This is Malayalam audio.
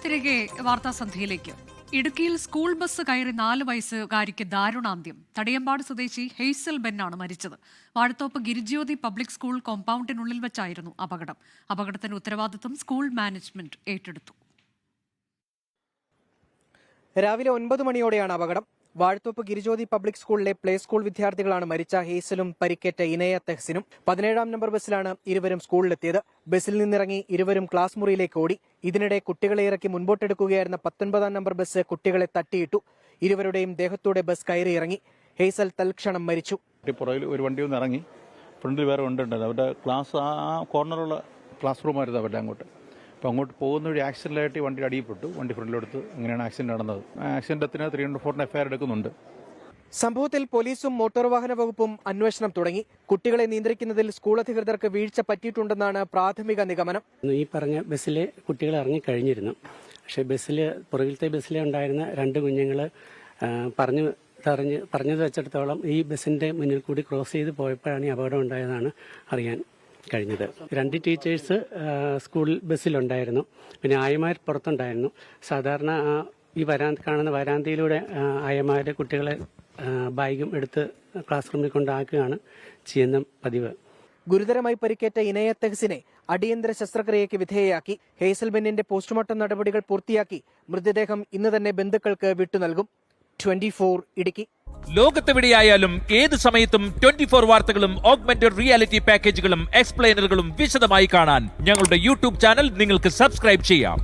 തിരികെ വാർത്താസന്ധ്യയിലേക്ക്. ഇടുക്കിയിൽ സ്കൂൾ ബസ് കയറി 4 വയസ്സുകാരിക്ക് ദാരുണാന്ത്യം. തടിയമ്പാട് സ്വദേശി ഹെയ്സൽ ബെന്നാണ് മരിച്ചത്. വാഴത്തോപ്പ് ഗിരിജ്യോതി പബ്ലിക് സ്കൂൾ കോമ്പൗണ്ടിനുള്ളിൽ വെച്ചായിരുന്നു അപകടം. അപകടത്തിന് ഉത്തരവാദിത്വം സ്കൂൾ മാനേജ്മെന്റ് ഏറ്റെടുത്തു. രാവിലെ 9 മണിയോടെയാണ് അപകടം. വാഴത്തോപ്പ് ഗിരിജ്യോതി പബ്ലിക് സ്കൂളിലെ പ്ലേ സ്കൂൾ വിദ്യാർത്ഥികളാണ് മരിച്ച ഹെയ്സലും പരിക്കേറ്റ ഇനയ തെഹ്സിനും. 17-ാം നമ്പർ ബസ്സിലാണ് ഇരുവരും സ്കൂളിലെത്തിയത്. ബസ്സിൽ നിന്നിറങ്ങി ഇരുവരും ക്ലാസ് മുറിയിലേക്ക് ഓടി. ഇതിനിടെ കുട്ടികളെ ഇറക്കി മുൻപോട്ടെടുക്കുകയായിരുന്ന 19-ാം നമ്പർ ബസ് കുട്ടികളെ തട്ടിയിട്ടു. ഇരുവരുടെയും ദേഹത്തൂടെ ബസ് കയറി ഇറങ്ങി. ഹെയ്സൽ തൽക്ഷണം മരിച്ചു. പുറകിൽ ഒരു വണ്ടി ഒന്ന് ഇറങ്ങി, ഫ്രണ്ടിൽ വേറെ വണ്ടി ഉണ്ടായിരുന്നു. അവരുടെ ക്ലാസ് ആ കോർണറുള്ള ക്ലാസ് റൂമായിരുന്നു അവരുടെ അങ്ങോട്ട്. അപ്പോൾ അങ്ങോട്ട് പോകുന്ന ഒരു ആക്സിഡൻ്റായിട്ട് ഈ വണ്ടി അടിയിൽപ്പെട്ടു. വണ്ടി ഫ്രണ്ടിലെടുത്ത് അങ്ങനെയാണ് ആക്സിഡന്റ് നടന്നത്. ആക്സിഡന്റത്തിന് 304 എഫ്ഐആർ എടുക്കുന്നുണ്ട്. സംഭവത്തിൽ പോലീസും മോട്ടോർ വാഹന വകുപ്പും അന്വേഷണം തുടങ്ങി. കുട്ടികളെ നിയന്ത്രിക്കുന്നതിൽ സ്കൂൾ അധികൃതർക്ക് വീഴ്ച പറ്റിയിട്ടുണ്ടെന്നാണ് പ്രാഥമിക നിഗമനം. ഈ പറഞ്ഞ ബസ്സിലെ കുട്ടികൾ ഇറങ്ങിക്കഴിഞ്ഞിരുന്നു. പക്ഷേ പുറകിലത്തെ ബസ്സിലെ ഉണ്ടായിരുന്ന 2 കുഞ്ഞുങ്ങൾ പറഞ്ഞത് വെച്ചിടത്തോളം ഈ ബസ്സിന്റെ മുന്നിൽ കൂടി ക്രോസ് ചെയ്ത് പോയപ്പോഴാണ് ഈ അപകടം ഉണ്ടായതാണ് അറിയാൻ കഴിഞ്ഞത്. 2 ടീച്ചേഴ്സ് സ്കൂൾ ബസ്സിലുണ്ടായിരുന്നു, പിന്നെ ആയമാർ പുറത്തുണ്ടായിരുന്നു. സാധാരണ ഈ കാണുന്ന വരാന്തയിലൂടെ ആയമാരുടെ കുട്ടികളെ ബാഗും എടുത്ത് ക്ലാസ് റൂമിൽ കൊണ്ടാക്കുകയാണ് ചെയ്യുന്ന പതിവ്. ഗുരുതരമായി പരിക്കേറ്റ ഇനയ തെഹ്സിനെ അടിയന്തര ശസ്ത്രക്രിയയ്ക്ക് വിധേയയാക്കി. ഹെയ്സൽ ബെന്നിന്റെ പോസ്റ്റ്മോർട്ടം നടപടികൾ പൂർത്തിയാക്കി മൃതദേഹം ഇന്ന് തന്നെ ബന്ധുക്കൾക്ക് വിട്ടുനൽകും. 24 ഇടുക്കി. ലോകത്തെവിടെയായാലും ഏത് സമയത്തും 24 വാർത്തകളും ഓഗ്മെന്റഡ് റിയാലിറ്റി പാക്കേജുകളും എക്സ്പ്ലെയിനറുകളും വിശദമായി കാണാൻ ഞങ്ങളുടെ യൂട്യൂബ് ചാനൽ നിങ്ങൾക്ക് സബ്സ്ക്രൈബ് ചെയ്യാം.